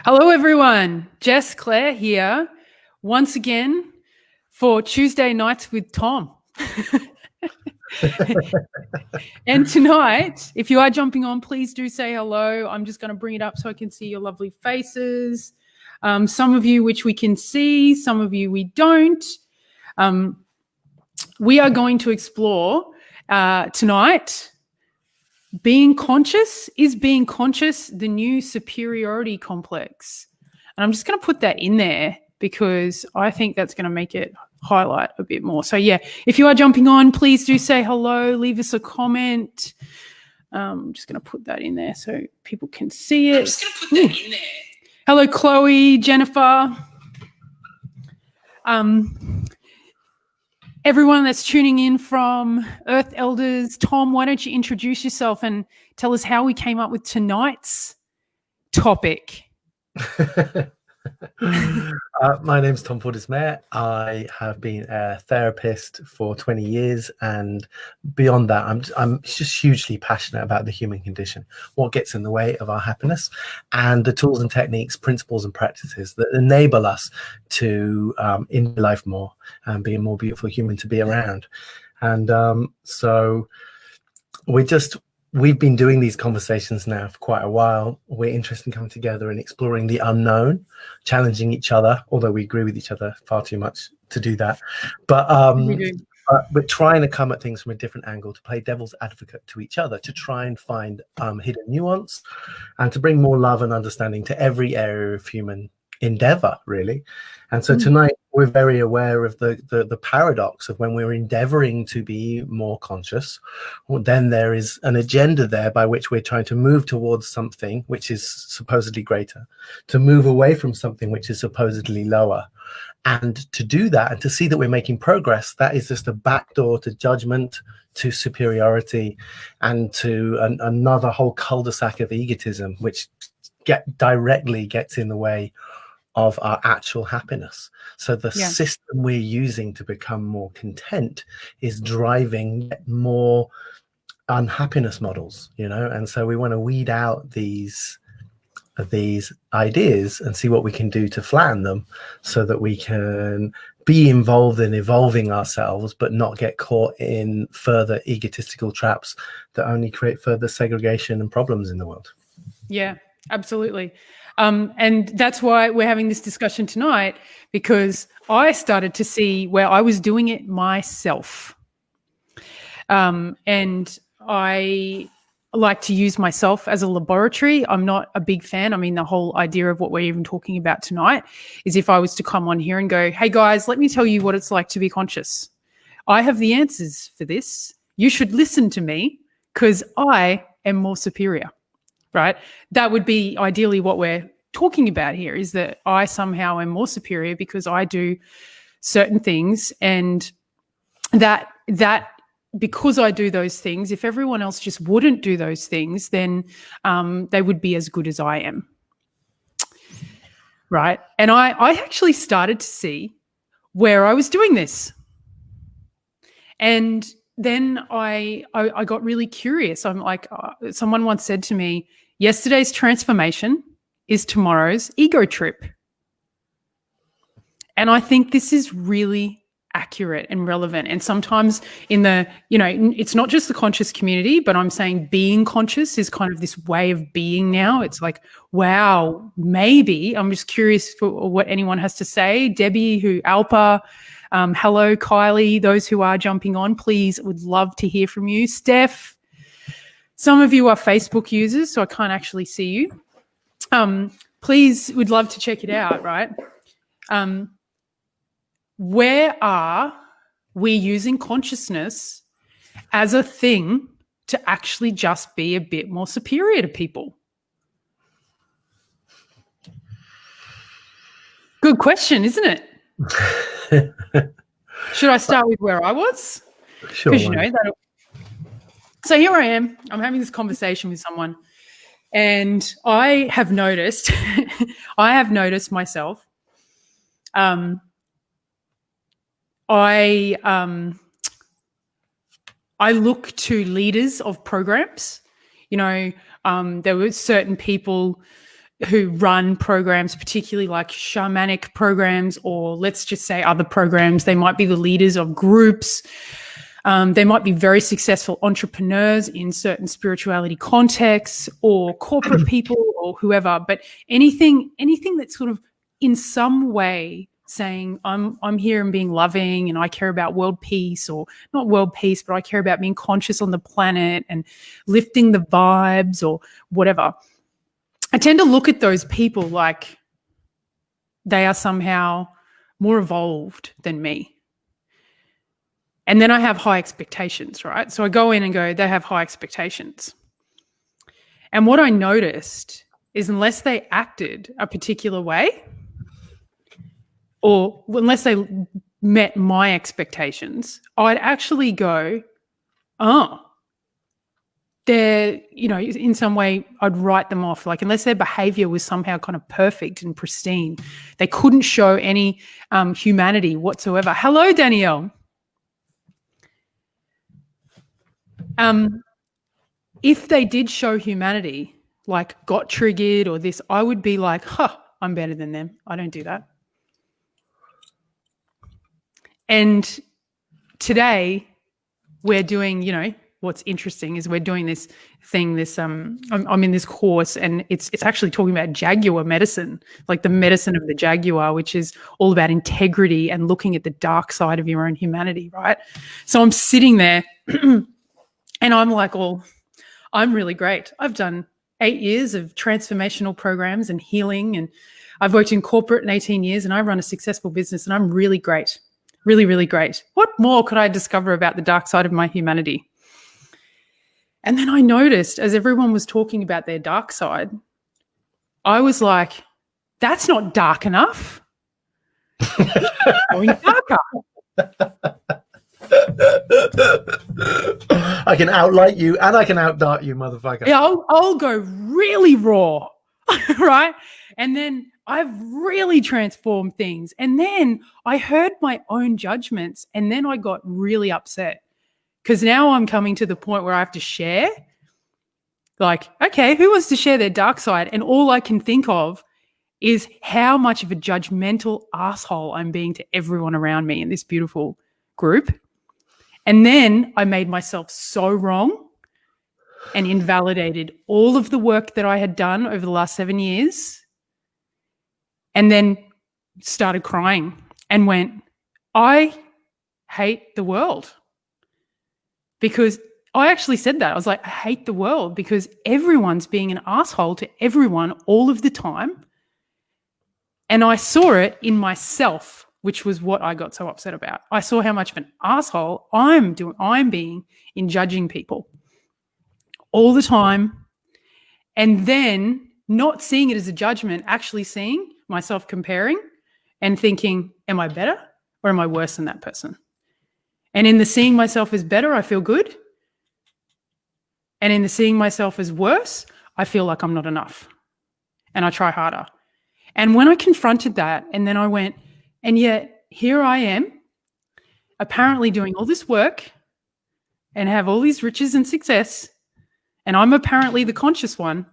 Hello, everyone. Jess, Claire here once again for Tuesday Nights with Tom. And tonight, if you are jumping on, please do say hello. I'm just going to bring it up so I can see your lovely faces. Some of you which we can see, some of you we don't. We are going to explore tonight being conscious. Is being conscious the new superiority complex? And I'm just going to put that in there because I think that's going to make it highlight a bit more. So, yeah, if you are jumping on, please do say hello, leave us a comment. I'm just going to put that in there so people can see it. I'm just going to put that in there. Hello, Chloe, Jennifer. Everyone that's tuning in from Earth Elders, Tom, why don't you introduce yourself and tell us how we came up with tonight's topic? My name's Tom Fordyce-Mayer. I have been a therapist for 20 years, and beyond that, I'm just hugely passionate about the human condition, what gets in the way of our happiness, and the tools and techniques, principles and practices that enable us to enjoy life more and be a more beautiful human to be around. And so we've been doing these conversations now for quite a while. We're interested in coming together and exploring the unknown, challenging each other, although we agree with each other far too much to do that. But we're trying to come at things from a different angle, to play devil's advocate to each other, to try and find hidden nuance and to bring more love and understanding to every area of human endeavor, really. And so tonight we're very aware of the paradox of when we're endeavoring to be more conscious, well, then there is an agenda there by which we're trying to move towards something which is supposedly greater, to move away from something which is supposedly lower. And to do that and to see that we're making progress, that is just a backdoor to judgment, to superiority, and to another whole cul-de-sac of egotism, which directly gets in the way of our actual happiness. So the system we're using to become more content is driving yet more unhappiness models, and so we want to weed out these ideas and see what we can do to flatten them so that we can be involved in evolving ourselves, but not get caught in further egotistical traps that only create further segregation and problems in the world. Yeah, absolutely. And that's why we're having this discussion tonight, because I started to see where I was doing it myself. And I like to use myself as a laboratory. I'm not a big fan. I mean, the whole idea of what we're even talking about tonight is if I was to come on here and go, hey guys, let me tell you what it's like to be conscious. I have the answers for this. You should listen to me because I am more superior. Right? That would be ideally what we're talking about here, is that I somehow am more superior because I do certain things, and that because I do those things, if everyone else just wouldn't do those things, then they would be as good as I am. Right? And I actually started to see where I was doing this. And then I got really curious. I'm like, someone once said to me, yesterday's transformation is tomorrow's ego trip. And I think this is really accurate and relevant. And sometimes in the, it's not just the conscious community, but I'm saying being conscious is kind of this way of being now. It's like, wow, maybe. I'm just curious for what anyone has to say. Debbie, Alpa, hello, Kylie, those who are jumping on, please, would love to hear from you. Steph, some of you are Facebook users, so I can't actually see you. Please, would love to check it out, right? Where are we using consciousness as a thing to actually just be a bit more superior to people? Good question, isn't it? Should I start with where I was? Sure. Because that. So here I am. I'm having this conversation with someone, and I have noticed myself. I look to leaders of programs. There were certain people who run programs, particularly like shamanic programs, or let's just say other programs. They might be the leaders of groups. They might be very successful entrepreneurs in certain spirituality contexts, or corporate people, or whoever. But anything that's sort of in some way saying I'm here and being loving, and I care about world peace, or not world peace, but I care about being conscious on the planet and lifting the vibes or whatever. I tend to look at those people like they are somehow more evolved than me. And then I have high expectations, right? So I go in and go, they have high expectations. And what I noticed is unless they acted a particular way, or unless they met my expectations, I'd actually go, oh, they're, in some way I'd write them off. Like unless their behavior was somehow kind of perfect and pristine, they couldn't show any humanity whatsoever. Hello, Danielle. If they did show humanity, like got triggered or this, I would be like, I'm better than them. I don't do that. And today we're doing, what's interesting is we're doing this thing, I'm in this course, and it's actually talking about jaguar medicine, like the medicine of the jaguar, which is all about integrity and looking at the dark side of your own humanity, right? So I'm sitting there and I'm like, I'm really great. I've done 8 years of transformational programs and healing, and I've worked in corporate in 18 years, and I run a successful business, and I'm really great. Really, really great. What more could I discover about the dark side of my humanity? And then I noticed as everyone was talking about their dark side, I was like, that's not dark enough. Going darker. I can outlight you and I can outdark you, motherfucker. Yeah, I'll go really raw, right? And then I've really transformed things. And then I heard my own judgments, and then I got really upset because now I'm coming to the point where I have to share. Like, okay, who wants to share their dark side? And all I can think of is how much of a judgmental asshole I'm being to everyone around me in this beautiful group. And then I made myself so wrong and invalidated all of the work that I had done over the last 7 years. And then started crying and went, I hate the world. Because I actually said that. I was like, I hate the world because everyone's being an asshole to everyone all of the time. And I saw it in myself, which was what I got so upset about. I saw how much of an asshole I'm being in judging people all the time. And then not seeing it as a judgment, actually seeing myself comparing and thinking, am I better or am I worse than that person? And in the seeing myself as better, I feel good. And in the seeing myself as worse, I feel like I'm not enough. And I try harder. And when I confronted that, and then I went, and yet here I am, apparently doing all this work and have all these riches and success, and I'm apparently the conscious one,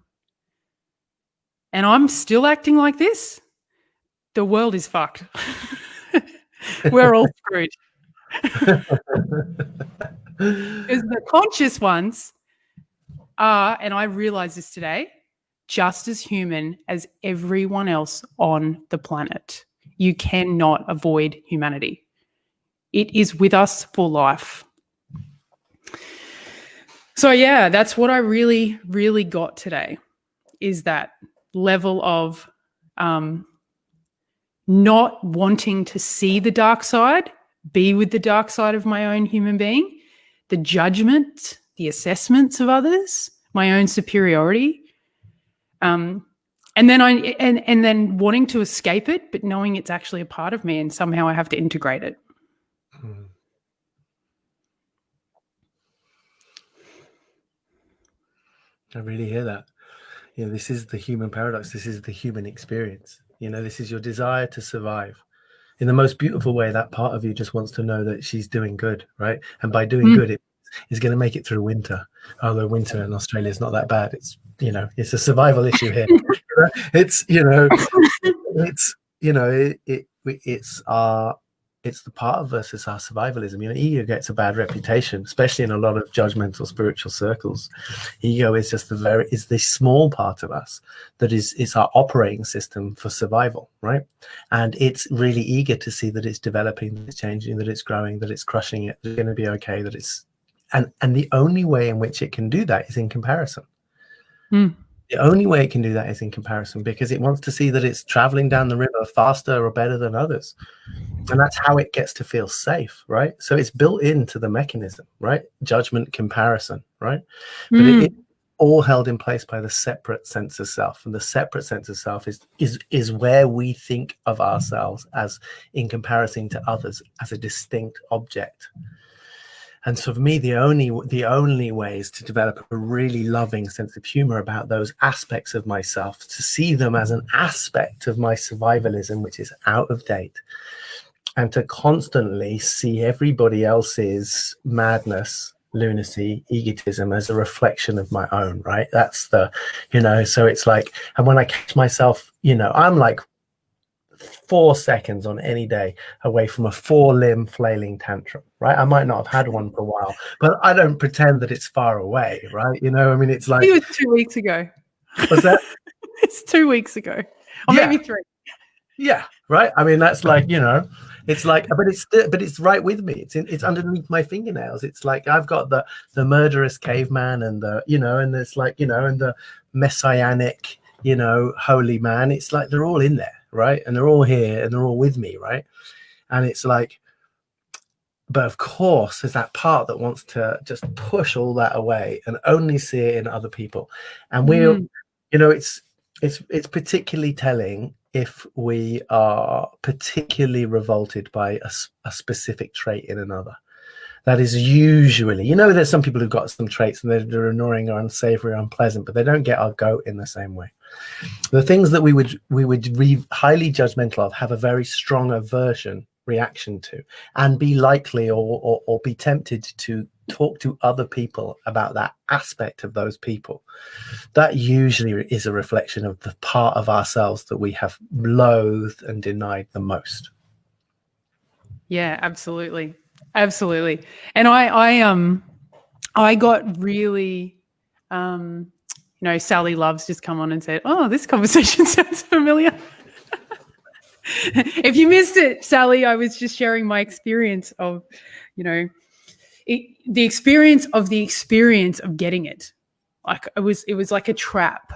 and I'm still acting like this, the world is fucked. We're all screwed. Because the conscious ones are, and I realize this today, just as human as everyone else on the planet. You cannot avoid humanity. It is with us for life. So yeah, that's what I really, really got today, is that level of not wanting to see the dark side, be with the dark side of my own human being, the judgment, the assessments of others, my own superiority, and then wanting to escape it, but knowing it's actually a part of me and somehow I have to integrate it. I really hear that. This is the human paradox. This is the human experience. This is your desire to survive. In the most beautiful way, that part of you just wants to know that she's doing good, right? And by doing good, is going to make it through winter. Although winter in Australia is not that bad. It's, you know, it's a survival issue here. It's, you know, it's, you know, it's the part of us, it's our survivalism. You know, ego gets a bad reputation, especially in a lot of judgmental spiritual circles. Ego is just is this small part of us that is our operating system for survival, right? And it's really eager to see that it's developing, that it's changing, that it's growing, that it's crushing it, it's going to be okay, that it's, and the only way in which it can do that is in comparison. The only way it can do that is in comparison, because it wants to see that it's traveling down the river faster or better than others. And that's how it gets to feel safe, right? So it's built into the mechanism, right? Judgment, comparison, right? But it's all held in place by the separate sense of self. And the separate sense of self is where we think of ourselves as, in comparison to others, as a distinct object. And so for me, the only way is to develop a really loving sense of humor about those aspects of myself, to see them as an aspect of my survivalism, which is out of date, and to constantly see everybody else's madness, lunacy, egotism as a reflection of my own, right? That's the, you know, so it's like, and when I catch myself, you know, I'm like 4 seconds on any day away from a 4-limb flailing tantrum, right? I might not have had one for a while, but I don't pretend that it's far away, right? You know, I mean, it's like, it was 2 weeks ago. Was that? It's 2 weeks ago, or maybe 3. Yeah, right. I mean, that's like, you know, it's like, but it's right with me. It's underneath my fingernails. It's like I've got the murderous caveman and the, you know, and there's like, you know, and the messianic, you know, holy man. It's like they're all in there, right? And they're all here and they're all with me, right? And it's like, but of course, there's that part that wants to just push all that away and only see it in other people. And we'll, you know, it's particularly telling if we are particularly revolted by a specific trait in another. That is usually, you know, there's some people who've got some traits and they're annoying or unsavory or unpleasant, but they don't get our goat in the same way. The things that we would highly judgmental of have a very strong aversion reaction to, and be likely or be tempted to talk to other people about that aspect of those people. That usually is a reflection of the part of ourselves that we have loathed and denied the most. Yeah, absolutely. And I got really, you know, Sally Love's just come on and said, oh, this conversation sounds familiar. If you missed it, Sally, I was just sharing my experience of, you know, the experience of getting it. Like it was like a trap.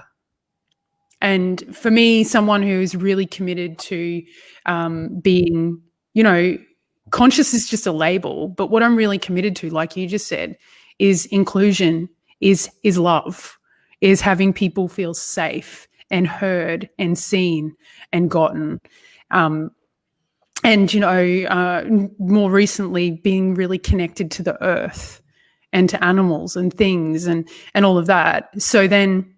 And for me, someone who's really committed to being, you know, conscious is just a label, but what I'm really committed to, like you just said, is inclusion, is love, is having people feel safe and heard and seen and gotten. And, you know, more recently being really connected to the earth and to animals and things and all of that. So then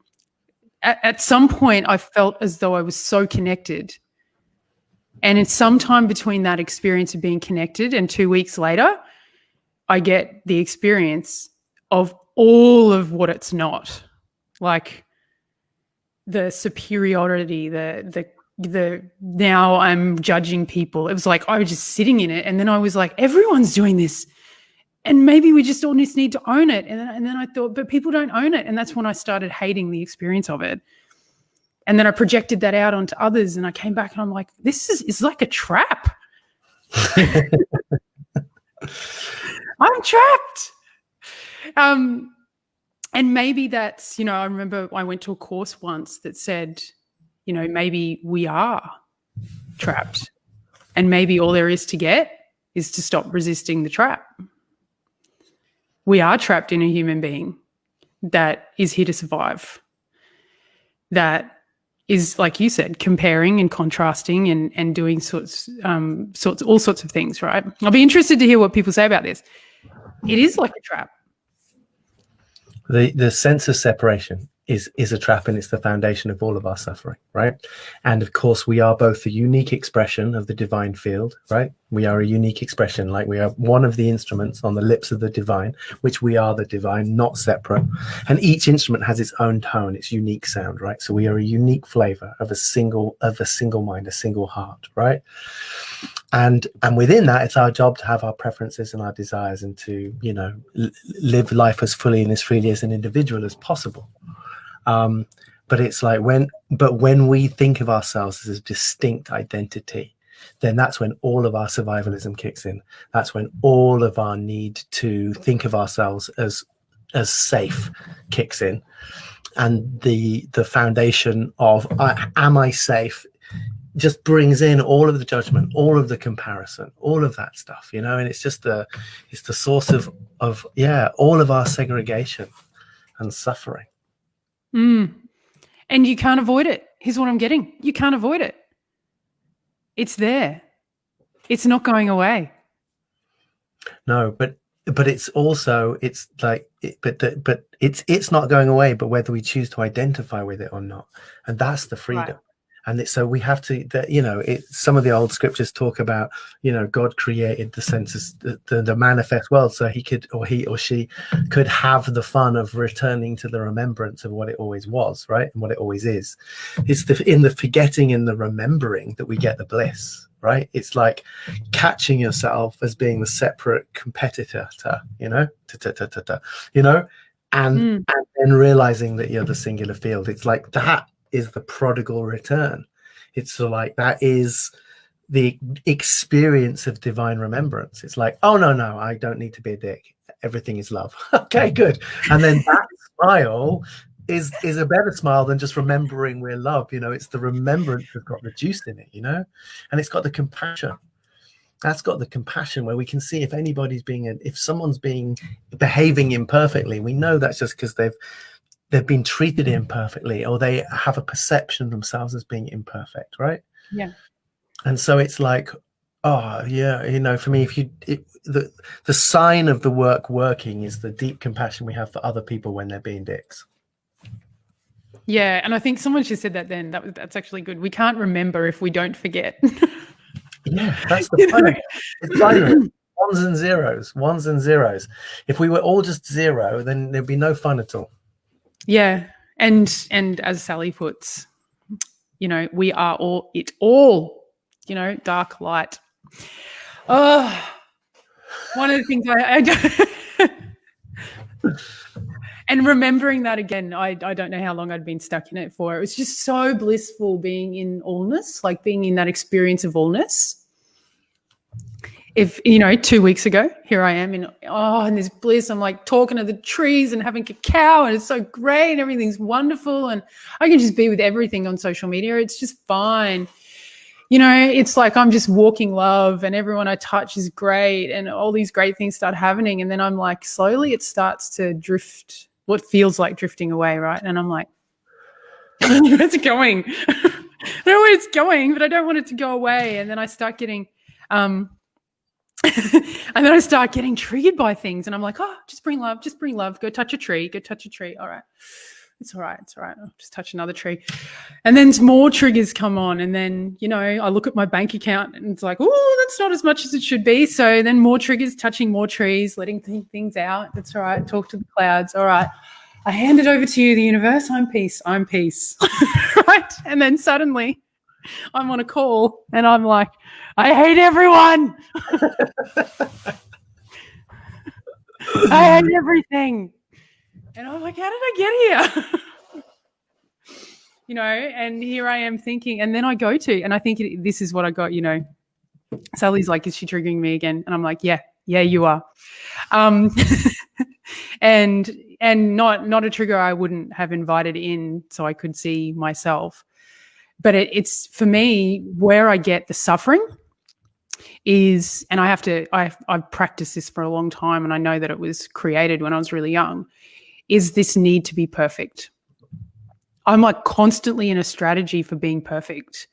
at some point I felt as though I was so connected. And it's sometime between that experience of being connected and 2 weeks later, I get the experience of all of what it's not. Like the superiority, the now I'm judging people. It was like I was just sitting in it, and then I was like, everyone's doing this, and maybe we just all just need to own it. And then I thought, but people don't own it, and that's when I started hating the experience of it. And then I projected that out onto others, and I came back and I'm like, it's like a trap. I'm trapped. And maybe that's, you know, I remember I went to a course once that said, you know, maybe we are trapped, and maybe all there is to get is to stop resisting the trap. We are trapped in a human being that is here to survive, that is, like you said, comparing and contrasting and doing all sorts of things, right? I'll be interested to hear what people say about this. It is like a trap. The sense of separation is a trap, and it's the foundation of all of our suffering, right? And of course, we are both a unique expression of the divine field, right? We are a unique expression, like we are one of the instruments on the lips of the divine, which we are the divine, not separate. And each instrument has its own tone, its unique sound, right? So we are a unique flavor of a single mind, a single heart, right? And within that, it's our job to have our preferences and our desires, and to, you know, live life as fully and as freely as an individual as possible. But it's like when we think of ourselves as a distinct identity, then that's when all of our survivalism kicks in. That's when all of our need to think of ourselves as safe kicks in, and the foundation of am I safe just brings in all of the judgment, all of the comparison, all of that stuff, you know. And it's just the source of all of our segregation and suffering. And you can't avoid it. Here's what I'm getting: you can't avoid it. It's there. It's not going away. No, but it's also, it's like but it's not going away, but whether we choose to identify with it or not, and that's the freedom. Right. And so we have to, you know, some of the old scriptures talk about, you know, God created the senses, the manifest world, so he or she could have the fun of returning to the remembrance of what it always was, right, and what it always is. It's in the forgetting and the remembering that we get the bliss, right? It's like catching yourself as being the separate competitor, you know, you know, and then realizing that you're the singular field. It's like that is the prodigal return. It's sort of like that is the experience of divine remembrance. It's like, oh no, I don't need to be a dick. Everything is love. Okay, good. And then that smile is a better smile than just remembering we're loved. You know, it's the remembrance that's got the juice in it, you know, and it's got the compassion. That's got the compassion where we can see if anybody's if someone's behaving imperfectly, we know that's just because they've been treated imperfectly, or they have a perception of themselves as being imperfect, right? Yeah. And so it's like, oh yeah, you know, for me, the sign of the work working is the deep compassion we have for other people when they're being dicks. Yeah, and I think someone just said that then. That's actually good. We can't remember if we don't forget. Yeah, that's the point. It's binary. Ones and zeros. If we were all just zero, then there'd be no fun at all. Yeah, and as Sally puts, you know, we are all, you know, dark, light. Oh, one of the things I don't, and remembering that again, I don't know how long I'd been stuck in it for. It was just so blissful being in allness, like being in that experience of allness. If, you know, 2 weeks ago, here I am in this bliss. I'm like talking to the trees and having cacao, and it's so great and everything's wonderful, and I can just be with everything on social media. It's just fine. You know, it's like I'm just walking love, and everyone I touch is great, and all these great things start happening. And then I'm like, slowly it starts to drift, what feels like drifting away, right? And I'm like, where's it going? I don't know where it's going, but I don't want it to go away. And then I start getting and then I start getting triggered by things, and I'm like, oh, just bring love, go touch a tree, all right, it's all right, I'll just touch another tree. And then more triggers come on, and then, you know, I look at my bank account and it's like, oh, that's not as much as it should be. So then more triggers, touching more trees, letting things out. That's all right. Talk to the clouds. All right, I hand it over to you, the universe. I'm peace. Right? And then suddenly I'm on a call and I'm like, I hate everyone. I hate everything. And I'm like, how did I get here? You know, and here I am thinking, and then I go to, and I think this is what I got, you know. Sally's like, is she triggering me again? And I'm like, yeah, you are. And not a trigger I wouldn't have invited in so I could see myself. But it's for me where I get the suffering is, and I've practiced this for a long time, and I know that it was created when I was really young, is this need to be perfect. I'm like constantly in a strategy for being perfect.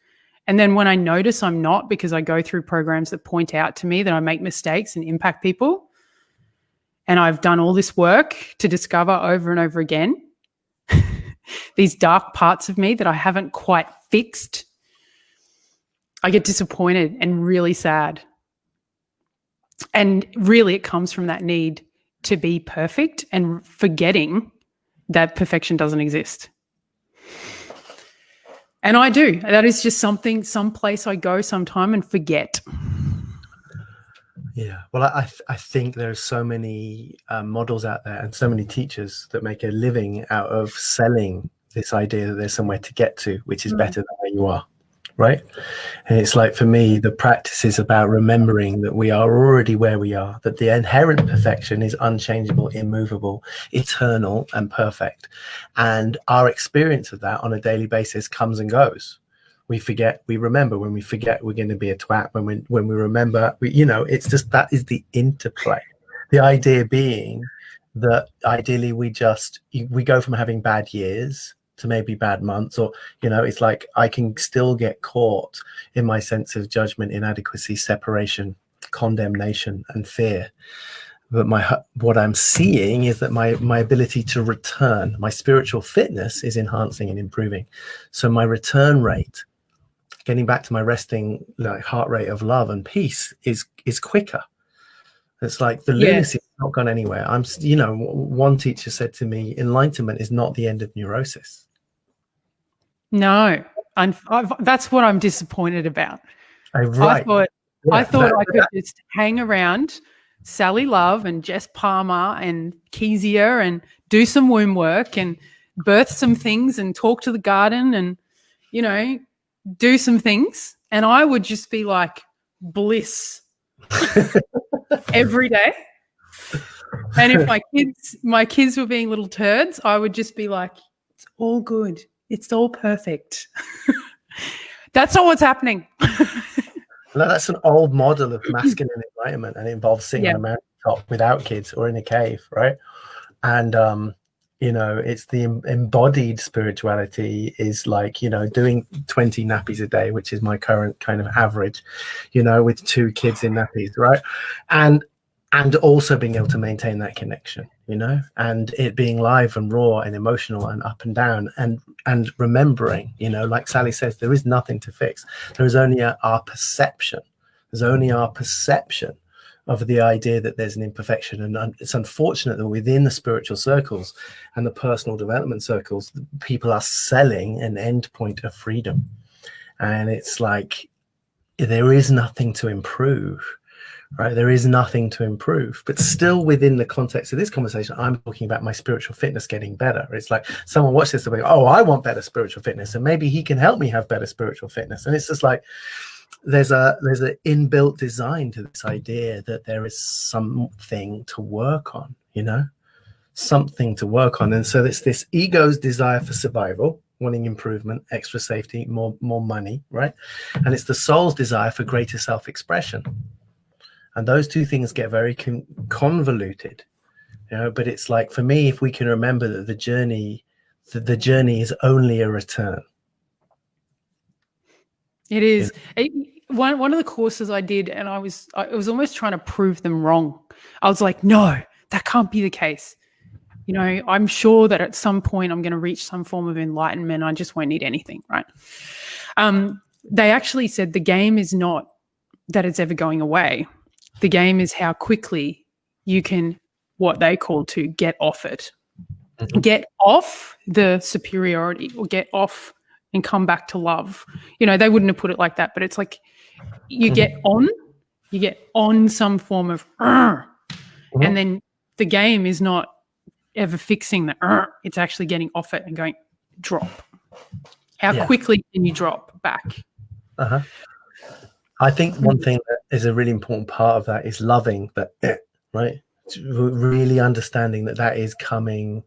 And then when I notice I'm not, because I go through programs that point out to me that I make mistakes and impact people, and I've done all this work to discover over and over again these dark parts of me that I haven't quite fixed, I get disappointed and really sad. And really it comes from that need to be perfect and forgetting that perfection doesn't exist. And I do. That is just something, some place I go sometime and forget. Yeah. Well, I think there's so many models out there and so many teachers that make a living out of selling this idea that there's somewhere to get to, which is better than where you are. Right. And it's like, for me, the practice is about remembering that we are already where we are, that the inherent perfection is unchangeable, immovable, eternal, and perfect. And our experience of that on a daily basis comes and goes. We forget, we remember. When we forget, we're going to be a twat. When we remember, it's just, that is the interplay. The idea being that ideally we go from having bad years to maybe bad months, or it's like I can still get caught in my sense of judgment, inadequacy, separation, condemnation, and fear. But what I'm seeing is that my ability to return, my spiritual fitness is enhancing and improving. So my return rate, getting back to my resting heart rate of love and peace, is quicker. It's like the lunacy has not gone anywhere. One teacher said to me, enlightenment is not the end of neurosis. No, that's what I'm disappointed about. Right. I thought I could just hang around Sally Love and Jess Palmer and Kezia and do some womb work and birth some things and talk to the garden and, do some things. And I would just be like bliss every day. And if my kids were being little turds, I would just be like, it's all good. It's all perfect. That's not what's happening. No, that's an old model of masculine enlightenment, and it involves sitting on a mountaintop without kids or in a cave, right? And it's the embodied spirituality is like doing 20 nappies a day, which is my current kind of average, with 2 kids in nappies, right? And also being able to maintain that connection, and it being live and raw and emotional and up and down, and remembering, like Sally says, there is nothing to fix. There is only our perception. There's only our perception of the idea that there's an imperfection. And it's unfortunate that within the spiritual circles and the personal development circles, people are selling an endpoint of freedom. And it's like, there is nothing to improve. Right, there is nothing to improve, but still within the context of this conversation, I'm talking about my spiritual fitness getting better. It's like someone watched this and be, oh, I want better spiritual fitness, and maybe he can help me have better spiritual fitness. And it's just like there's an inbuilt design to this idea that there is something to work on, something to work on. And so it's this ego's desire for survival, wanting improvement, extra safety, more money, right? And it's the soul's desire for greater self-expression. And those two things get very convoluted, but it's like, for me, if we can remember that the journey is only a return. It is. One of the courses I did, and I was almost trying to prove them wrong. I was like, no, that can't be the case. I'm sure that at some point I'm going to reach some form of enlightenment. I just won't need anything, right? They actually said the game is not that it's ever going away. The game is how quickly you can, what they call to get off it, get off the superiority, or get off and come back to love. They wouldn't have put it like that, but it's like you get on some form of, and then the game is not ever fixing the, it's actually getting off it and going, drop. How quickly can you drop back? I think one thing that is a really important part of that is loving that, right? Really understanding that is coming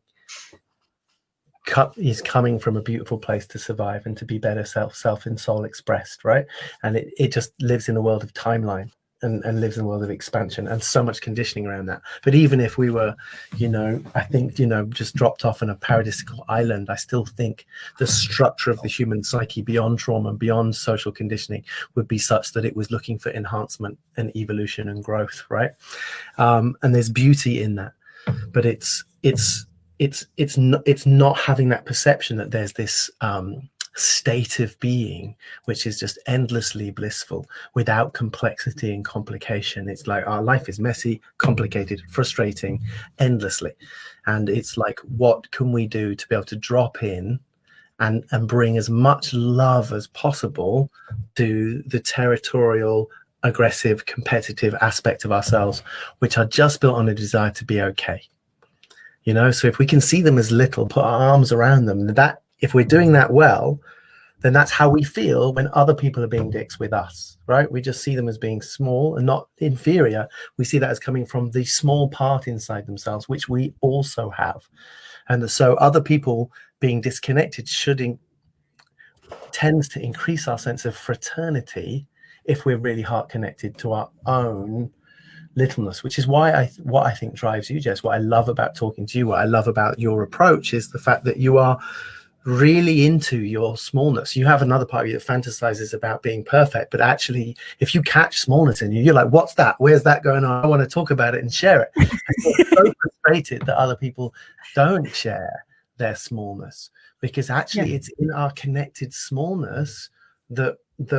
from a beautiful place to survive and to be better self and soul expressed, right? And it just lives in a world of timeline and lives in a world of expansion and so much conditioning around that. But even if we were, I think, just dropped off on a paradisical island, I still think the structure of the human psyche beyond trauma and beyond social conditioning would be such that it was looking for enhancement and evolution and growth, right? And there's beauty in that, but it's it's not having that perception that there's this state of being which is just endlessly blissful without complexity and complication. It's like our life is messy, complicated, frustrating, endlessly, and it's like, what can we do to be able to drop in and bring as much love as possible to the territorial, aggressive, competitive aspect of ourselves, which are just built on a desire to be okay. You know, so if we can see them as little, put our arms around them, that if we're doing that well, then that's how we feel when other people are being dicks with us, right? We just see them as being small and not inferior. We see that as coming from the small part inside themselves, which we also have. And so other people being disconnected tends to increase our sense of fraternity if we're really heart connected to our own littleness, which is why what I think drives you, Jess. What I love about talking to you, what I love about your approach, is the fact that you are really into your smallness. You have another part of you that fantasizes about being perfect, but actually, if you catch smallness in you, you're like, what's that? Where's that going on? I want to talk about it and share it. You're so frustrated that other people don't share their smallness, because actually it's in our connected smallness that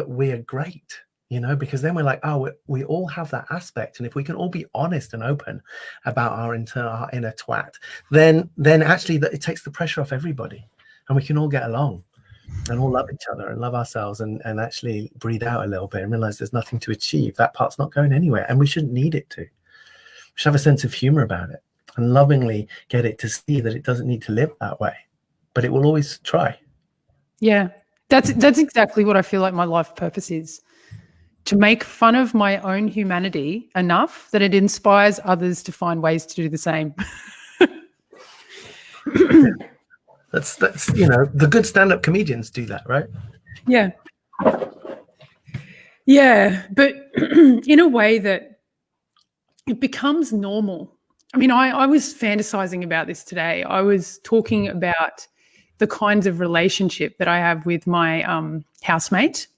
we're great. You know, because then we're like, oh, we all have that aspect, and if we can all be honest and open about our inner twat, then actually it takes the pressure off everybody, and we can all get along and all love each other and love ourselves, and actually breathe out a little bit and realize there's nothing to achieve. That part's not going anywhere, and we shouldn't need it to. We should have a sense of humor about it and lovingly get it to see that it doesn't need to live that way, but it will always try. Yeah, that's exactly what I feel like my life purpose is. To make fun of my own humanity enough that it inspires others to find ways to do the same. That's the good stand-up comedians do that, right? Yeah, but in a way that it becomes normal. I mean, I was fantasizing about this today. I was talking about the kinds of relationship that I have with my housemate.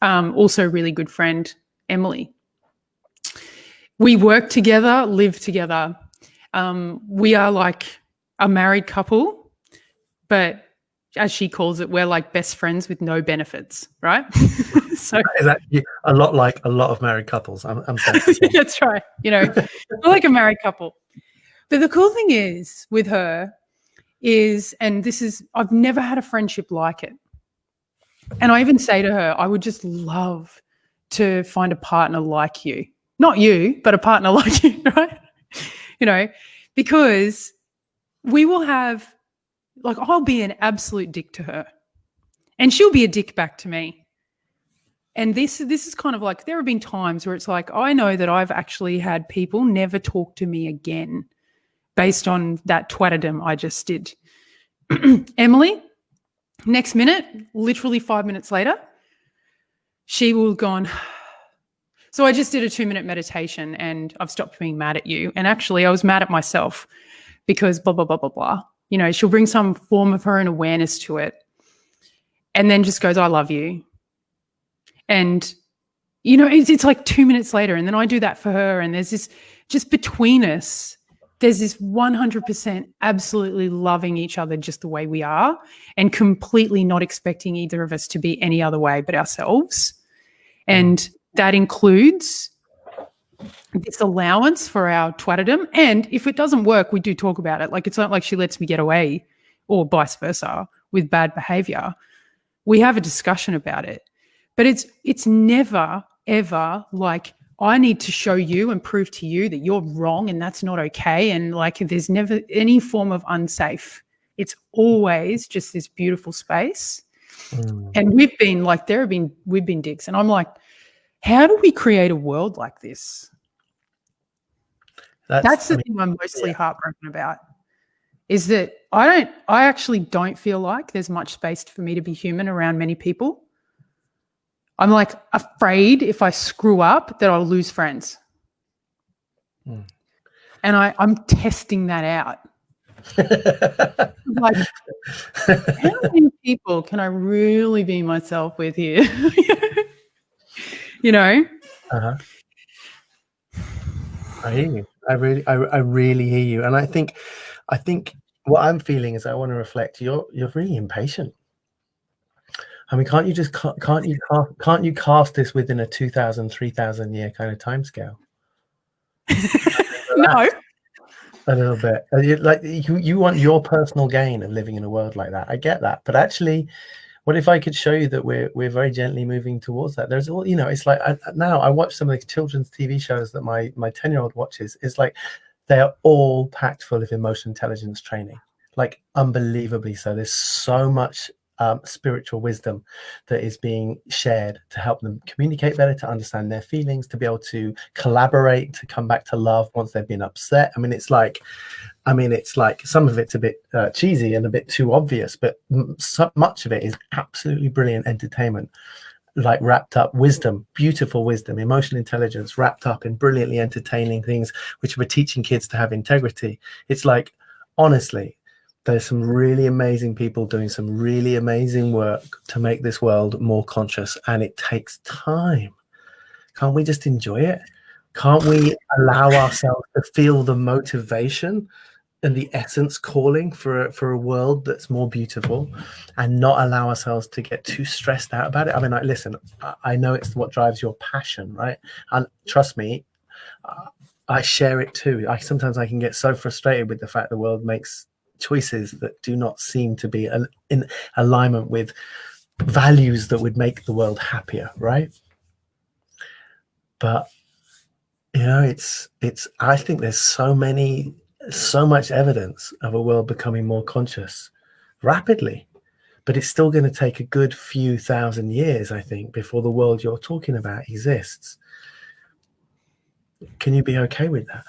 Also really good friend, Emily. We work together, live together. We are like a married couple, but as she calls it, we're like best friends with no benefits, right? So is actually a lot like a lot of married couples. I'm sorry. That's right. You know, we're like a married couple. But the cool thing is with her is, and this is, I've never had a friendship like it. And I even say to her, I would just love to find a partner like you. Not you, but a partner like you, right? You know, because we will have, like, I'll be an absolute dick to her and she'll be a dick back to me. And this is kind of like, there have been times where it's like, I know that I've actually had people never talk to me again based on that twatterdom I just did. Emily, next minute, literally 5 minutes later, she will have gone, so I just did a 2-minute meditation and I've stopped being mad at you. And actually I was mad at myself because blah, blah, blah, blah, blah. You know, she'll bring some form of her own awareness to it and then just goes, I love you. And, you know, it's like 2 minutes later and then I do that for her and there's this, just between us, there's this 100% absolutely loving each other just the way we are and completely not expecting either of us to be any other way but ourselves. And that includes this allowance for our twatterdom. And if it doesn't work, we do talk about it. Like, it's not like she lets me get away or vice versa with bad behavior. We have a discussion about it. But it's never, ever like, I need to show you and prove to you that you're wrong and that's not okay. And like, there's never any form of unsafe. It's always just this beautiful space. And we've been like, we've been dicks. And I'm like, how do we create a world like this? That's the thing I'm mostly heartbroken about, is that I actually don't feel like there's much space for me to be human around many people. I'm like afraid if I screw up that I'll lose friends. And I'm testing that out. Like, how many people can I really be myself with here? You know? Uh-huh. I hear you. I really hear you. And I think what I'm feeling is I want to reflect. You're really impatient. I mean, can't you cast this within a 2,000, 3,000 year kind of timescale? No. A little bit. Like you want your personal gain of living in a world like that. I get that, but actually, what if I could show you that we're very gently moving towards that? There's all, it's like now I watch some of the children's TV shows that my 10-year-old watches. It's like they are all packed full of emotional intelligence training, like unbelievably so. There's so much spiritual wisdom that is being shared to help them communicate better, to understand their feelings, to be able to collaborate, to come back to love once they've been upset. I mean, it's like some of it's a bit cheesy and a bit too obvious, but so much of it is absolutely brilliant entertainment, like wrapped up wisdom, beautiful wisdom, emotional intelligence wrapped up in brilliantly entertaining things, which we're teaching kids to have integrity. It's like, honestly, there's some really amazing people doing some really amazing work to make this world more conscious, and it takes time. Can't we just enjoy it? Can't we allow ourselves to feel the motivation and the essence calling for a world that's more beautiful, and not allow ourselves to get too stressed out about it? I mean, like, listen, I know it's what drives your passion, right? And trust me, I share it too. Sometimes I can get so frustrated with the fact the world makes choices that do not seem to be in alignment with values that would make the world happier, right? But it's I think there's so much evidence of a world becoming more conscious rapidly, but it's still going to take a good few thousand years, I think, before the world you're talking about exists. Can you be okay with that?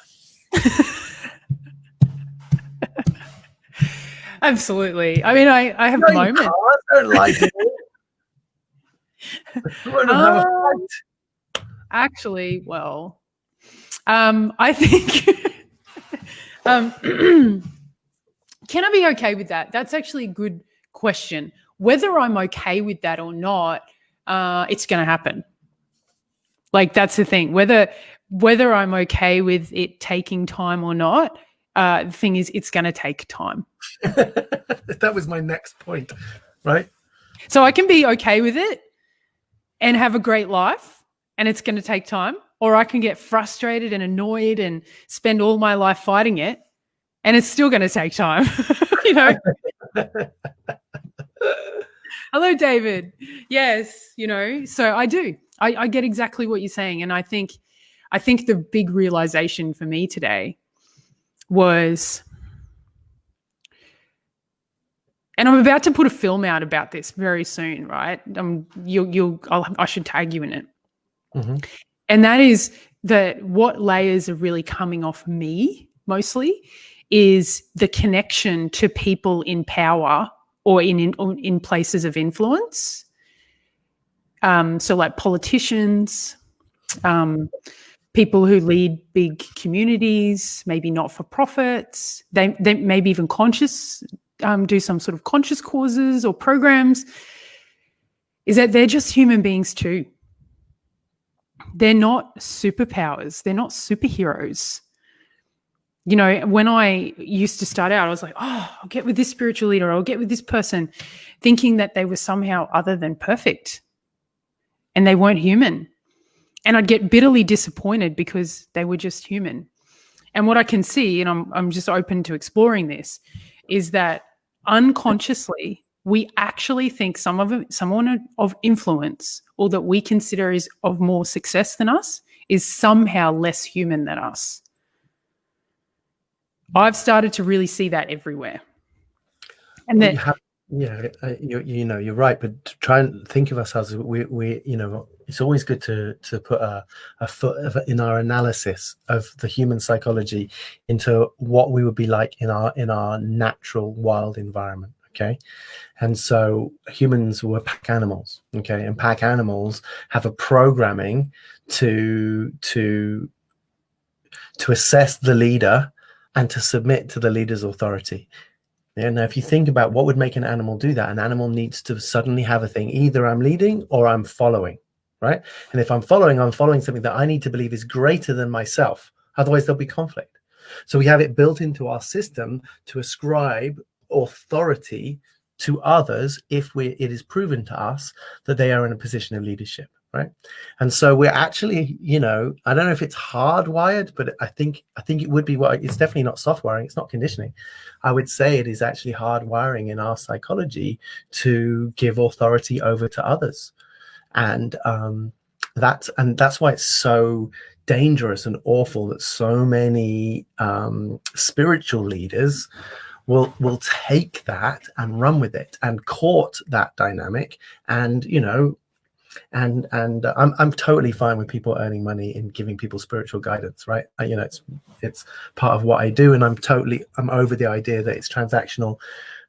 Absolutely. I mean, I have moments. I don't like it. Have a fight. Actually, well, I think can I be okay with that? That's actually a good question. Whether I'm okay with that or not, it's going to happen. Like, that's the thing. Whether I'm okay with it taking time or not, the thing is, it's going to take time. That was my next point, right? So I can be okay with it and have a great life, and it's going to take time, or I can get frustrated and annoyed and spend all my life fighting it, and it's still going to take time. Hello, David. Yes, so I do. I get exactly what you're saying, and I think the big realization for me today was, and I'm about to put a film out about this very soon, right? I should tag you in it. Mm-hmm. And that is that what layers are really coming off me mostly is the connection to people in power or in places of influence. So like politicians, people who lead big communities, maybe not-for-profits, they maybe even conscious, do some sort of conscious causes or programs, is that they're just human beings too. They're not superpowers. They're not superheroes. When I used to start out, I was like, oh, I'll get with this spiritual leader, I'll get with this person, thinking that they were somehow other than perfect, and they weren't human. And I'd get bitterly disappointed because they were just human. And what I can see, and I'm just open to exploring this, is that unconsciously we actually think someone of influence, or that we consider is of more success than us, is somehow less human than us. I've started to really see that everywhere. And you're right, but to try and think of ourselves, we it's always good to put a foot in our analysis of the human psychology into what we would be like in our natural wild environment. Okay, and so humans were pack animals. Okay, and pack animals have a programming to assess the leader and to submit to the leader's authority. Yeah, now, if you think about what would make an animal do that, an animal needs to suddenly have a thing. Either I'm leading or I'm following, right? And if I'm following something that I need to believe is greater than myself. Otherwise, there'll be conflict. So we have it built into our system to ascribe authority to others if it is proven to us that they are in a position of leadership, right? And so we're actually, I don't know if it's hardwired, but I think it would be it's definitely not soft wiring, it's not conditioning. I would say it is actually hardwiring in our psychology to give authority over to others. And that's why it's so dangerous and awful that so many spiritual leaders will take that and run with it and court that dynamic. And I'm totally fine with people earning money in giving people spiritual guidance, right? It's part of what I do, and I'm over the idea that it's transactional.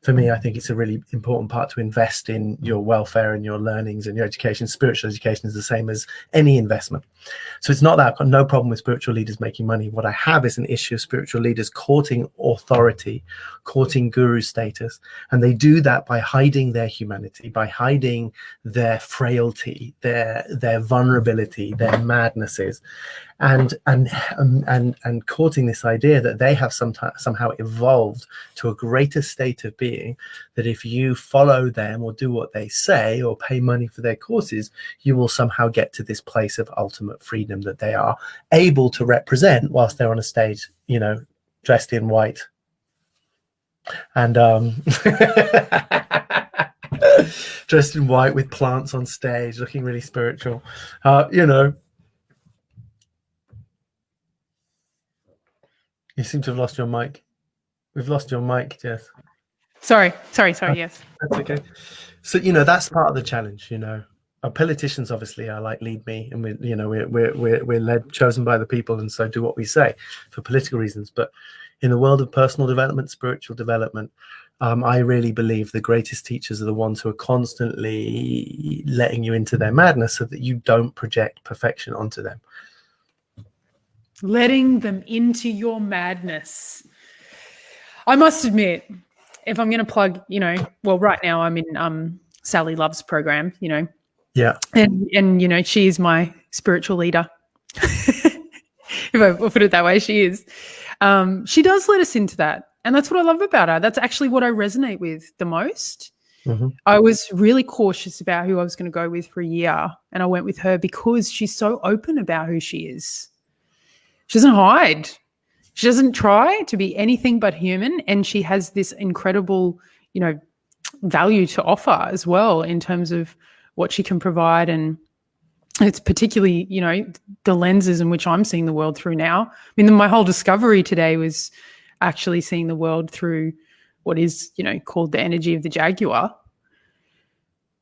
For me, I think it's a really important part to invest in your welfare and your learnings and your education. Spiritual education is the same as any investment. So it's not that I've got no problem with spiritual leaders making money. What I have is an issue of spiritual leaders courting authority, courting guru status. And they do that by hiding their humanity, by hiding their frailty, their vulnerability, their madnesses, and courting this idea that they have somehow evolved to a greater state of being, that if you follow them or do what they say or pay money for their courses, you will somehow get to this place of ultimate freedom that they are able to represent whilst they're on a stage, dressed in white and dressed in white with plants on stage, looking really spiritual. You seem to have lost your mic. We've lost your mic, Jess. Sorry. Yes. That's okay. So, that's part of the challenge, Our politicians obviously are like lead me, and we're chosen by the people, and so do what we say for political reasons. But in the world of personal development, spiritual development, I really believe the greatest teachers are the ones who are constantly letting you into their madness so that you don't project perfection onto them. Letting them into your madness. I must admit, if I'm going to plug, right now I'm in Sally Love's program, Yeah. And she is my spiritual leader. If I put it that way, she is. She does let us into that. And that's what I love about her. That's actually what I resonate with the most. Mm-hmm. I was really cautious about who I was going to go with for a year. And I went with her because she's so open about who she is. She doesn't hide. She doesn't try to be anything but human. And she has this incredible, value to offer as well in terms of what she can provide. And it's particularly, the lenses in which I'm seeing the world through now. I mean, my whole discovery today was actually seeing the world through what is, called the energy of the Jaguar,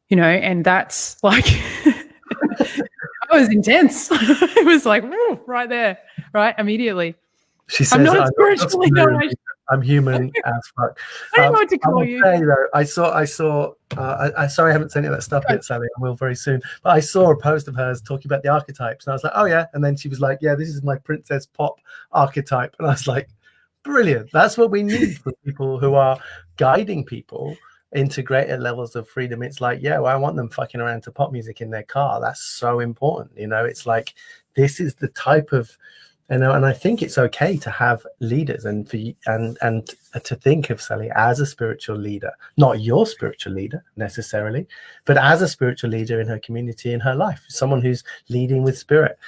and that's like, that was intense. It was like, woo, right there, right, immediately. She says, I'm not spiritually, I'm human as fuck. I don't know what to call you. Though, I saw. I sorry, I haven't sent you that stuff yet, Sally. I will very soon. But I saw a post of hers talking about the archetypes, and I was like, oh yeah. And then she was like, yeah, this is my princess pop archetype, and I was like, brilliant. That's what we need for people who are guiding people into greater levels of freedom. It's like, yeah, well, I want them fucking around to pop music in their car. That's so important. It's like, this is the type of, and I think it's okay to have leaders and to think of Sally as a spiritual leader, not your spiritual leader necessarily, but as a spiritual leader in her community, in her life, someone who's leading with spirit,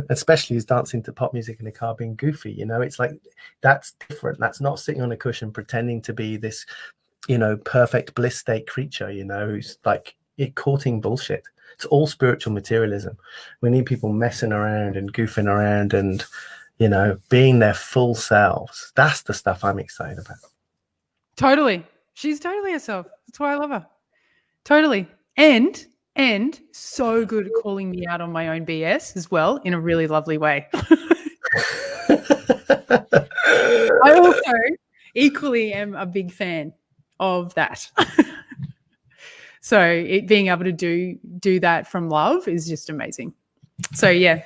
especially who's dancing to pop music in a car being goofy. It's like, that's different. That's not sitting on a cushion pretending to be this, perfect bliss state creature, who's like courting bullshit. It's all spiritual materialism. We need people messing around and goofing around and, being their full selves. That's the stuff I'm excited about. Totally. She's totally herself. That's why I love her. Totally. And so good at calling me out on my own BS as well in a really lovely way. I also equally am a big fan of that. So being able to do that from love is just amazing. So yeah,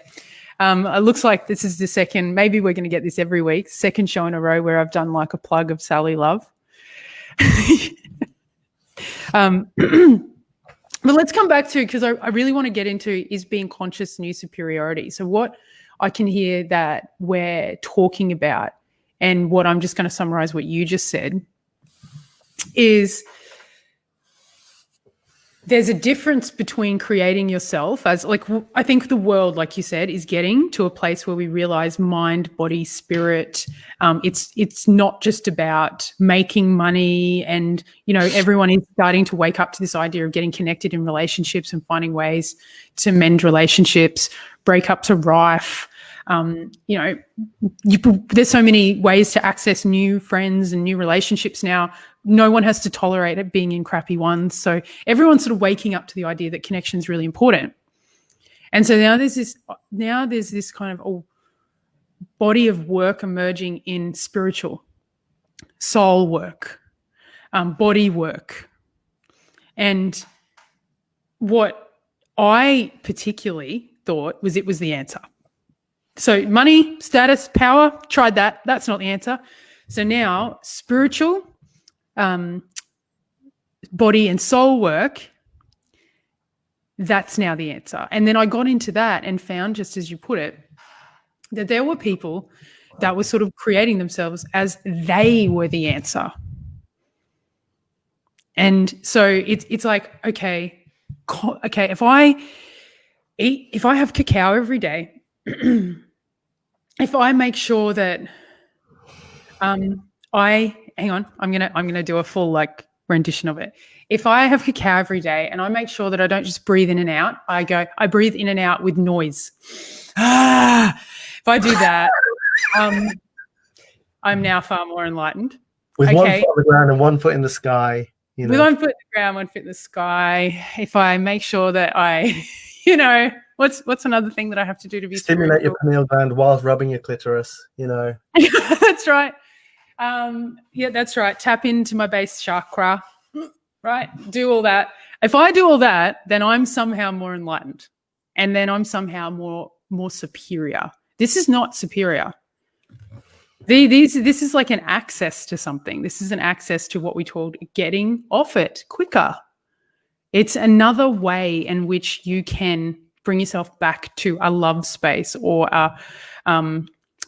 it looks like this is the second, maybe we're going to get this every week, second show in a row where I've done like a plug of Sally Love. But let's come back to, because I really want to get into is being conscious new superiority. So what I can hear that we're talking about and what I'm just going to summarize what you just said, is there's a difference between creating yourself as, like, I think the world, like you said, is getting to a place where we realize mind, body, spirit. It's not just about making money, and, you know, everyone is starting to wake up to this idea of getting connected in relationships and finding ways to mend relationships. Breakups are rife. You know, there's so many ways to access new friends and new relationships now. No one has to tolerate it being in crappy ones. So everyone's sort of waking up to the idea that connection is really important. And so now there's this kind of body of work emerging in spiritual, soul work, body work. And what I particularly thought was it was the answer. So money, status, power, tried that. That's not the answer. So now spiritual, body and soul work, that's now the answer. And then I got into that and found, just as you put it, that there were people that were sort of creating themselves as they were the answer. And so it's like, okay, if I have cacao every day, if I make sure that I'm gonna do a full like rendition of it. If I have cacao every day and I make sure that I don't just breathe in and out, I breathe in and out with noise. If I do that, I'm now far more enlightened. With one foot on the ground and one foot in the sky. You know. With one foot in the ground, one foot in the sky. If I make sure that I, you know, what's another thing that I have to do to be stimulate your pineal gland whilst rubbing your clitoris, you know. That's right. Yeah, that's right. Tap into my base chakra, right? Do all that. If I do all that, then I'm somehow more enlightened, and then I'm somehow more superior. This is not superior. This is like an access to something. This is an access to what we called getting off it quicker. It's another way in which you can bring yourself back to a love space or a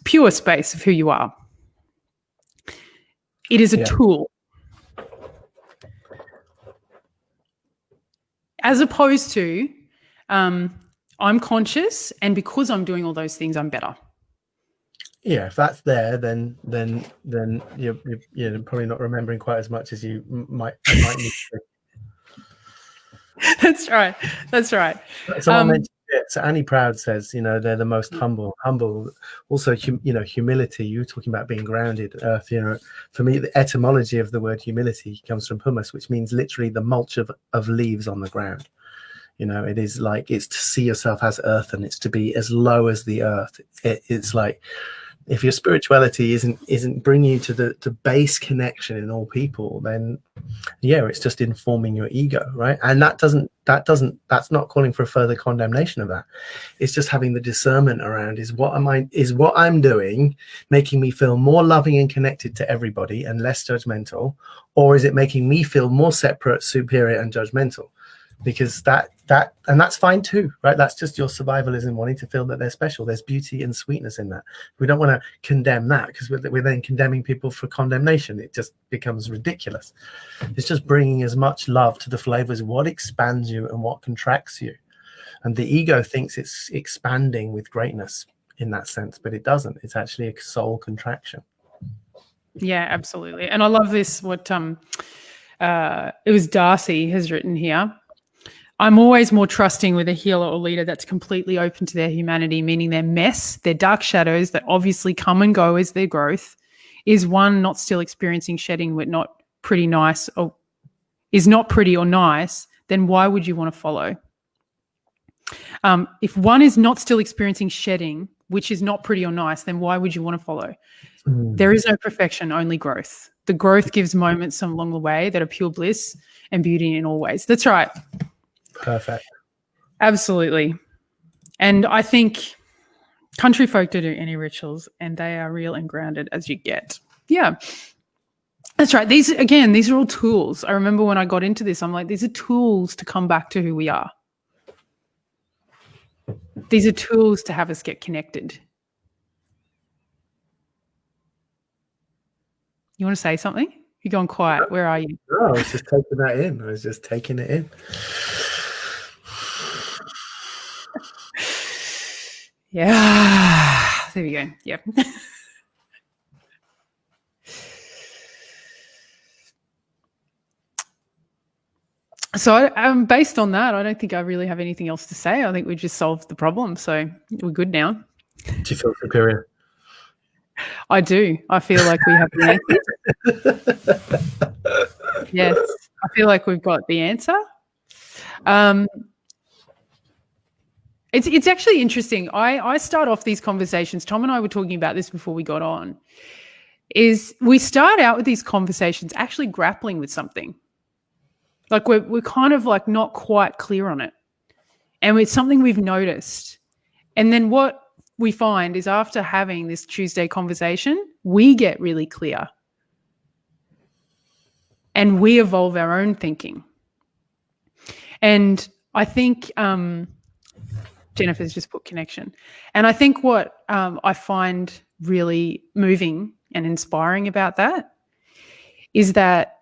pure space of who you are. It is a tool. As opposed to I'm conscious, and because I'm doing all those things, I'm better. Yeah, if that's there, then you're probably not remembering quite as much as you might need to. That's right. Someone mentioned it. So Annie Proud says, you know, they're the most humble. Also, humility. You were talking about being grounded. Earth, you know, for me, the etymology of the word humility comes from humus, which means literally the mulch of leaves on the ground. You know, it is like, it's to see yourself as earth, and it's to be as low as the earth. It's like, if your spirituality isn't bringing you to the base connection in all people, then it's just informing your ego, right? And that's not calling for a further condemnation of that. It's just having the discernment around, is what I'm doing making me feel more loving and connected to everybody and less judgmental, or is it making me feel more separate, superior, and judgmental? Because and that's fine too, right? That's just your survivalism wanting to feel that they're special. There's beauty and sweetness in that. We don't want to condemn that, because we're then condemning people for condemnation. It just becomes ridiculous. It's just bringing as much love to the flavors, what expands you and what contracts you. And the ego thinks it's expanding with greatness in that sense, but it doesn't. It's actually a soul contraction. Yeah, absolutely. And I love this, what it was Darcy has written here. I'm always more trusting with a healer or leader that's completely open to their humanity, meaning their mess, their dark shadows that obviously come and go as their growth, is one not still experiencing shedding but not pretty nice, or is not pretty or nice, then why would you want to follow? If one is not still experiencing shedding, which is not pretty or nice, then why would you want to follow? There is no perfection, only growth. The growth gives moments along the way that are pure bliss and beauty in all ways. That's right. Perfect. Absolutely. And I think country folk don't do any rituals, and they are real and grounded as you get. Yeah. That's right. These are all tools. I remember when I got into this, I'm like, these are tools to come back to who we are. These are tools to have us get connected. You want to say something? You're going quiet. Where are you? No, I was just taking that in. I was just taking it in. Yeah. There we go. Yep. So based on that, I don't think I really have anything else to say. I think we just solved the problem. So we're good now. Do you feel superior? I do. I feel like we have the answer. Yes. I feel like we've got the answer. It's actually interesting. I start off these conversations, Tom and I were talking about this before we got on, is we start out with these conversations actually grappling with something. Like we're kind of like not quite clear on it. And it's something we've noticed. And then what we find is after having this Tuesday conversation, we get really clear. And we evolve our own thinking. And I think Jennifer's just put connection. And I think what I find really moving and inspiring about that is that,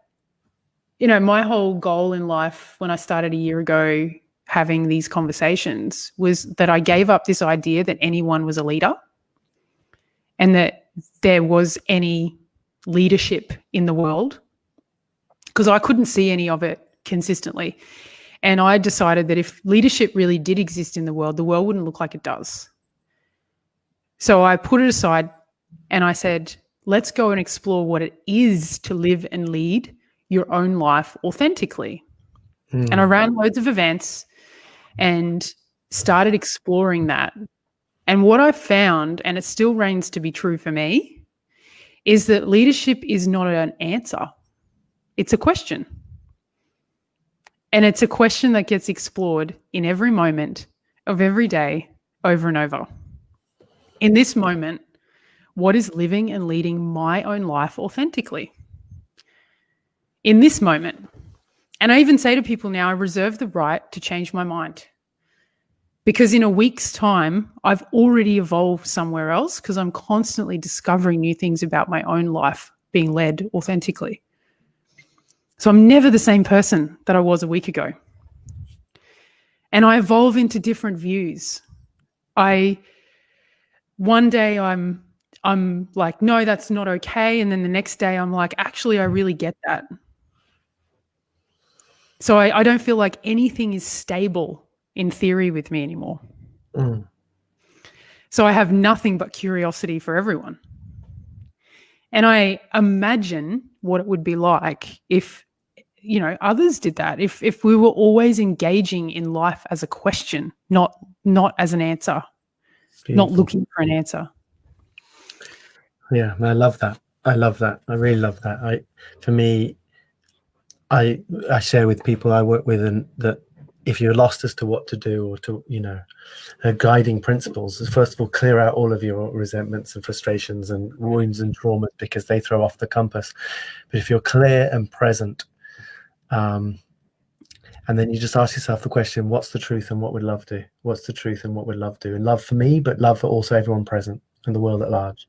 you know, my whole goal in life when I started a year ago having these conversations was that I gave up this idea that anyone was a leader and that there was any leadership in the world, because I couldn't see any of it consistently. And I decided that if leadership really did exist in the world wouldn't look like it does. So I put it aside and I said, let's go and explore what it is to live and lead your own life authentically. And I ran loads of events and started exploring that. And what I found, and it still reigns to be true for me, is that leadership is not an answer. It's a question. And it's a question that gets explored in every moment of every day, over and over. In this moment, what is living and leading my own life authentically? In this moment. And I even say to people now, I reserve the right to change my mind. Because in a week's time, I've already evolved somewhere else because I'm constantly discovering new things about my own life being led authentically. So I'm never the same person that I was a week ago. And I evolve into different views. One day I'm like, no, that's not okay. And then the next day I'm like, actually, I really get that. So I don't feel like anything is stable in theory with me anymore. So I have nothing but curiosity for everyone. And I imagine what it would be like if, you know, others did that. If we were always engaging in life as a question, not as an answer, not looking for an answer. Yeah, I love that. I really love that. For me, I share with people I work with, and that if you're lost as to what to do or to, you know, guiding principles is, first of all, clear out all of your resentments and frustrations and wounds and traumas, because they throw off the compass. But if you're clear and present, and then you just ask yourself the question, what's the truth and what would love do? What's the truth and what would love do? And love for me, but love for also everyone present and the world at large.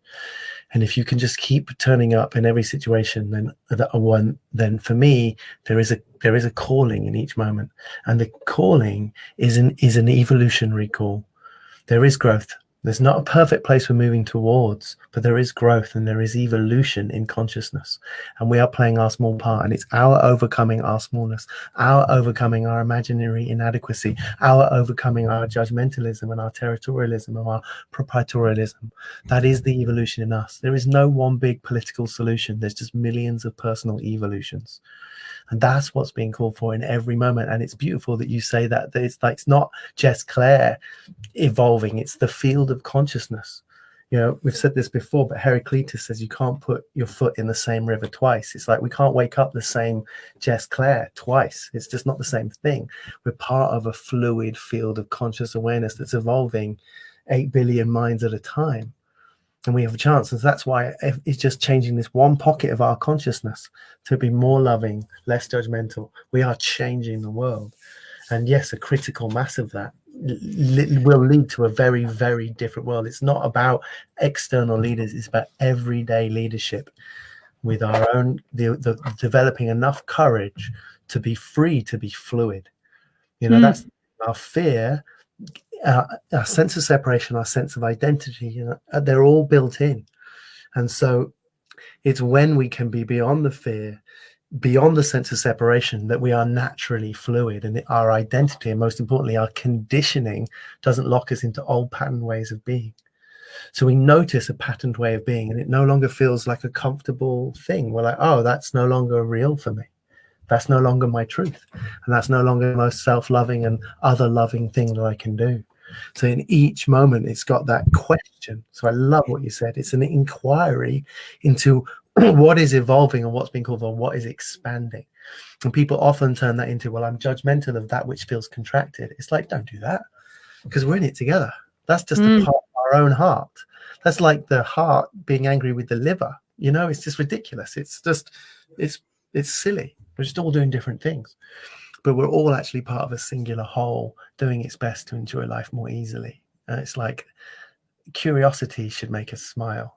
And if you can just keep turning up in every situation, then for me, there is a calling in each moment. And the calling is an evolutionary call. There is growth. There's not a perfect place we're moving towards, but there is growth and there is evolution in consciousness. And we are playing our small part, and it's our overcoming our smallness, our overcoming our imaginary inadequacy, our overcoming our judgmentalism and our territorialism and our proprietorialism. That is the evolution in us. There is no one big political solution. There's just millions of personal evolutions. And that's what's being called for in every moment. And it's beautiful that you say that it's not Jess Clare evolving, it's the field of consciousness. You know, we've said this before, but Heraclitus says you can't put your foot in the same river twice. It's like we can't wake up the same Jess Clare twice. It's just not the same thing. We're part of a fluid field of conscious awareness that's evolving 8 billion minds at a time. And we have a chance. And that's why it's just changing this one pocket of our consciousness to be more loving, less judgmental. We are changing the world. And yes, a critical mass of that will lead to a very, very different world. It's not about external leaders. It's about everyday leadership. with our own, the developing enough courage to be free, to be fluid. That's our fear, our sense of separation, our sense of identity, they're all built in. And so it's when we can be beyond the fear, beyond the sense of separation, that we are naturally fluid, and our identity, and most importantly, our conditioning, doesn't lock us into old pattern ways of being. So we notice a patterned way of being, and it no longer feels like a comfortable thing. We're like, oh, that's no longer real for me. That's no longer my truth. And that's no longer the most self-loving and other-loving thing that I can do. So in each moment, it's got that question. So I love what you said. It's an inquiry into what is evolving and what's being called for, what is expanding. And people often turn that into, well, I'm judgmental of that which feels contracted. It's like, don't do that, because we're in it together. That's just a part of our own heart. That's like the heart being angry with the liver. It's just ridiculous. It's just, it's silly. We're just all doing different things, but we're all actually part of a singular whole, doing its best to enjoy life more easily. And it's like curiosity should make us smile,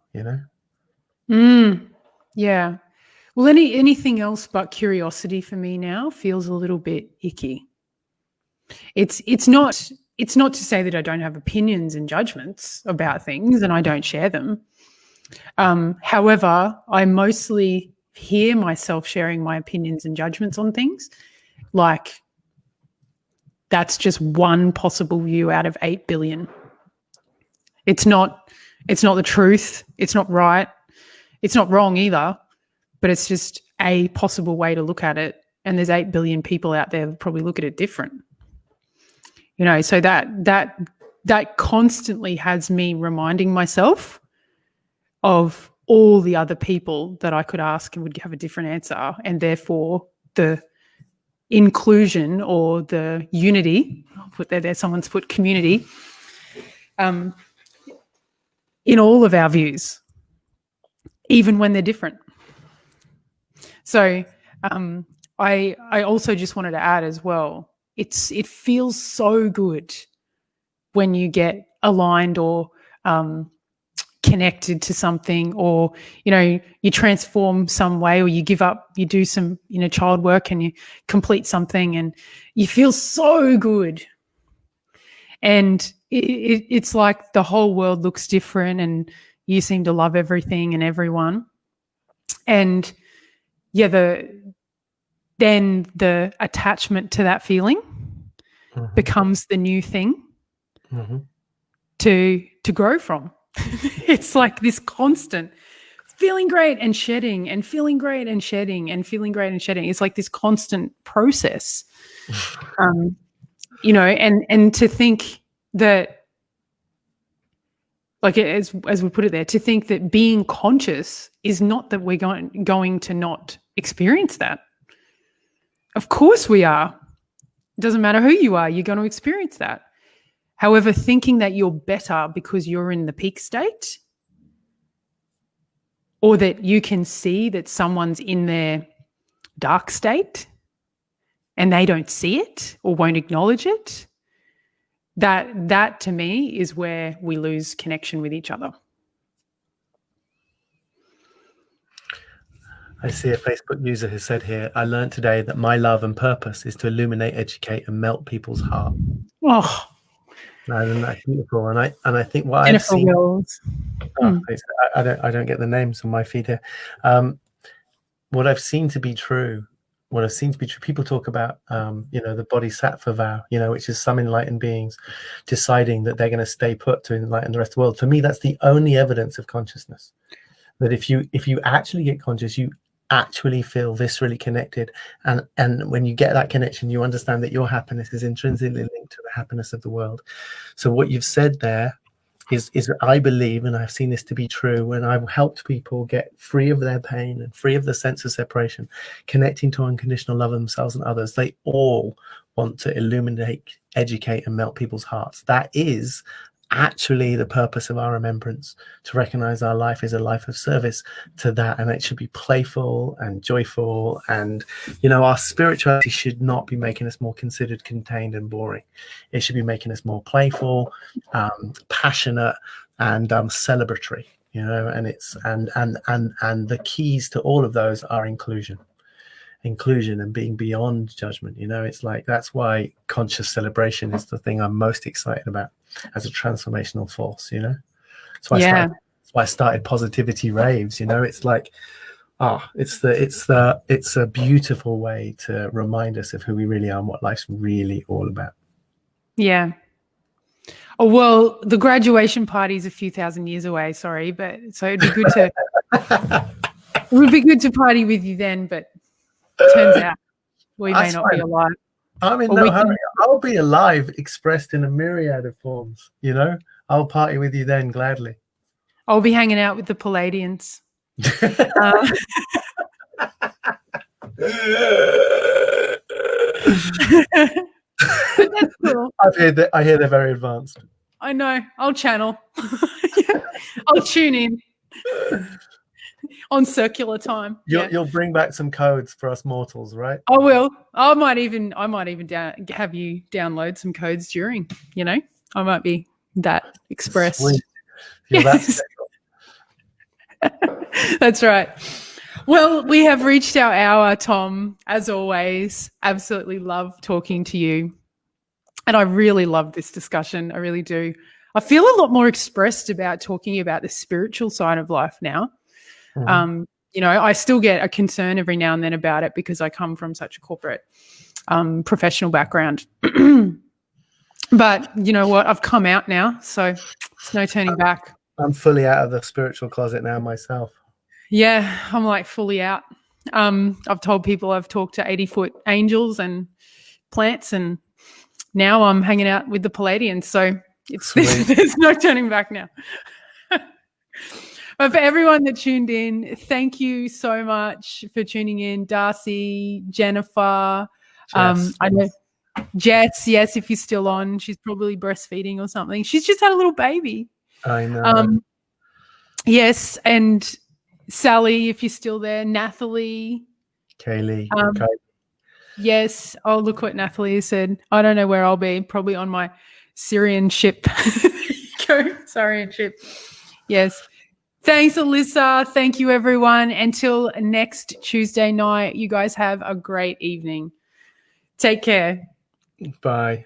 Yeah. Well, anything else but curiosity for me now feels a little bit icky. It's not to say that I don't have opinions and judgments about things and I don't share them. However, I mostly hear myself sharing my opinions and judgments on things. Like, that's just one possible view out of 8 billion. It's not the truth. It's not right. It's not wrong either, but it's just a possible way to look at it. And there's 8 billion people out there that probably look at it different. So that constantly has me reminding myself of all the other people that I could ask and would have a different answer, and therefore the inclusion or the unity, I'll put there, someone's put community, in all of our views, even when they're different. So I also just wanted to add as well, it feels so good when you get aligned or connected to something, or you transform some way, or you give up, you do some child work and you complete something and you feel so good, and it's like the whole world looks different and you seem to love everything and everyone, and then the attachment to that feeling becomes the new thing to grow from. It's like this constant feeling great and shedding, and feeling great and shedding, and feeling great and shedding. It's like this constant process, and to think that, like, as we put it there, to think that being conscious is not that we're going to not experience that. Of course we are. It doesn't matter who you are, you're going to experience that. However, thinking that you're better because you're in the peak state, or that you can see that someone's in their dark state and they don't see it or won't acknowledge it, that to me is where we lose connection with each other. I see a Facebook user who said here, I learned today that my love and purpose is to illuminate, educate, and melt people's heart. Oh, isn't that beautiful? And I think what I've seen. I don't get the names on my feed here. What I've seen to be true. People talk about, the bodhisattva vow, which is some enlightened beings deciding that they're going to stay put to enlighten the rest of the world. For me, that's the only evidence of consciousness. That if you actually get conscious, you actually feel viscerally connected, and when you get that connection, you understand that your happiness is intrinsically linked to the happiness of the world. So what you've said there is I believe, and I've seen this to be true, when I've helped people get free of their pain and free of the sense of separation, connecting to unconditional love of themselves and others, they all want to illuminate, educate, and melt people's hearts. That is actually the purpose of our remembrance, to recognize our life is a life of service to that, and it should be playful and joyful, and our spirituality should not be making us more considered, contained, and boring. It should be making us more playful, passionate, and celebratory. and it's and the keys to all of those are inclusion and being beyond judgment. It's like, that's why conscious celebration is the thing I'm most excited about as a transformational force. That's why I started positivity raves. It's like, it's a beautiful way to remind us of who we really are and what life's really all about. Yeah. Oh, well, the graduation party is a few thousand years away. Sorry, but so it'd be good to it would be good to party with you then. But turns out we may not be alive. I'm in no hurry. I'll be alive, expressed in a myriad of forms. I'll party with you then gladly. I'll be hanging out with the Palladians. But that's cool. I hear they're very advanced. I know. I'll channel. I'll tune in on circular time. You'll bring back some codes for us mortals, right? I will. I might even have you download some codes during. I might be that expressed. Sweet. Yes. That's right. Well, we have reached our hour, Tom. As always, absolutely love talking to you. And I really love this discussion. I really do. I feel a lot more expressed about talking about the spiritual side of life now. Mm-hmm. I still get a concern every now and then about it because I come from such a corporate professional background. But you know what? I've come out now, so it's no turning back. I'm fully out of the spiritual closet now myself. Yeah, I'm like fully out. I've told people I've talked to 80-foot angels and plants, and now I'm hanging out with the Palladians. So there's no turning back now. But for everyone that tuned in, thank you so much for tuning in. Darcy, Jennifer, Jess. I know Jess, yes, if you're still on, she's probably breastfeeding or something. She's just had a little baby. I know. Yes, and Sally, if you're still there, Nathalie. Kaylee. Yes. Oh, look what Nathalie said. I don't know where I'll be. Probably on my Syrian ship. There you go. Syrian ship. Yes. Thanks, Alyssa. Thank you, everyone. Until next Tuesday night, you guys have a great evening. Take care. Bye.